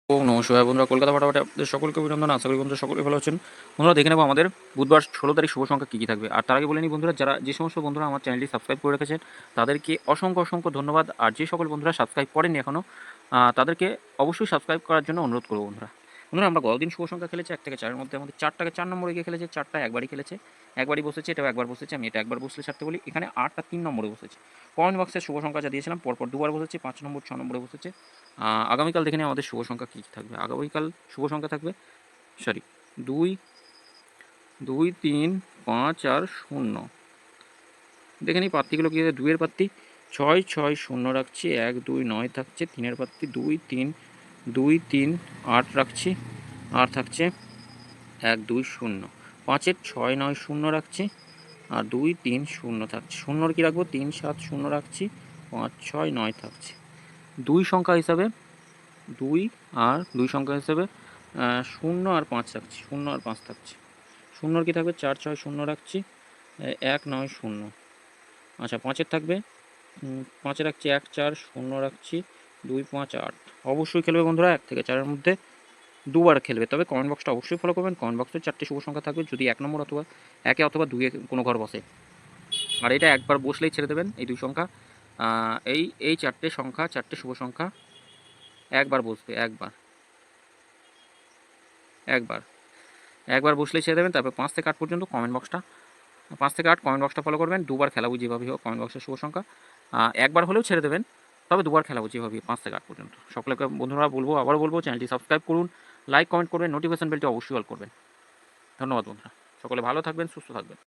নমস্কার বন্ধুরা, কলকাতা ফাটাফাটি আপনাদের সকলকে অভিনন্দন। আশা করি বন্ধুরা সকলে ভালো আছেন। বন্ধুরা দেখে নেবো আমাদের বুধবার 16 তারিখ শুভ সংখ্যা কী কী থাকবে। আর তার আগে বলে নিই বন্ধুরা, যে সমস্ত বন্ধুরা আমার চ্যানেলটি সাবস্ক্রাইব করে রেখেছেন তাদেরকে অসংখ্য অসংখ্য ধন্যবাদ। আর যে সকল বন্ধুরা সাবস্ক্রাইব করেননি এখনও, তাদেরকে অবশ্যই সাবস্ক্রাইব করার জন্য অনুরোধ করবো বন্ধুরা। বন্ধুরা আমরা গতদিন শুভ সংখ্যা খেলেছি 1 থেকে 4-এর মধ্যে। আমাদের 4টাকে 4 নম্বরে গিয়ে খেলেছে, 4টা একবারই খেলেছে, একবারই বসেছে, এটাও একবার বসেছে। আমি এটা একবার বসলে ছাড়তে বলি। এখানে 8টা 3 নম্বরে বসেছে। কমেন্ট বক্সে শুভ সংখ্যা যা দিয়েছিলাম পরপর দুবার বসেছে, 5 নম্বর 6 নম্বরে বসেছে। আগামীকাল দেখে নিই আমাদের শুভ সংখ্যা কী কী থাকবে। আগামীকাল শুভ সংখ্যা থাকবে 2 2 3 5 আর 0। দেখে নিই প্রার্থীগুলো কী আছে। 2-এর প্রার্থী 6 6 0 রাখছি, 1 2 9 থাকছে। 3-এর প্রার্থী 2 3 2 3 8 রাখছি, আর থাকছে 1 2 0। 5-এর 6 9 0 রাখছি, আর 2 3 0 থাকছে। 0-র কী রাখবো, 3 7 0 রাখছি, 5 6 9 থাকছে। 2 সংখ্যা হিসাবে 2 আর 2 সংখ্যা হিসেবে 0 আর 5 রাখছি, 0 আর 5 থাকছে। 0-র কী থাকবে, 4 6 0 রাখছি, 1 9 0। আচ্ছা 5-এর থাকবে 5-এ রাখছি 1 4 0 রাখছি, 2 5 8। অবশ্যই খেলবে বন্ধুরা 1 থেকে 4-এর মধ্যে দুবার খেলবে। তবে কমেন্ট বক্সটা অবশ্যই ফলো করবেন। কমেন্ট বক্সে 4টে শুভ সংখ্যা থাকবে, যদি 1 নম্বর অথবা 1-এ অথবা 2-এ কোনো ঘর বসে। আর এটা একবার বসলেই ছেড়ে দেবেন এই 2 সংখ্যা। এই 4টে সংখ্যা, 4টে শুভ সংখ্যা একবার বসবে, একবার একবার বসলেই ছেড়ে দেবেন। তারপর 5 থেকে 8 পর্যন্ত কমেন্ট বক্সটা, 5 থেকে 8 কমেন্ট বক্সটা ফলো করবেন। দুবার খেলাবো যেভাবেই হোক কমেন্ট বক্সের শুভ সংখ্যা একবার হলেও ছেড়ে দেবেন, তবে দুবার খেলাবো যেভাবেই 5 থেকে 8 পর্যন্ত। সকলকে বন্ধুরা বলবো, আবারও বলবো, চ্যানেলটি সাবস্ক্রাইব করুন, লাইক কমেন্ট করবেন, নোটিফিকেশন বেলটি অবশ্যই অল করবেন। ধন্যবাদ বন্ধুরা, সকলে ভালো থাকবেন, সুস্থ থাকবেন।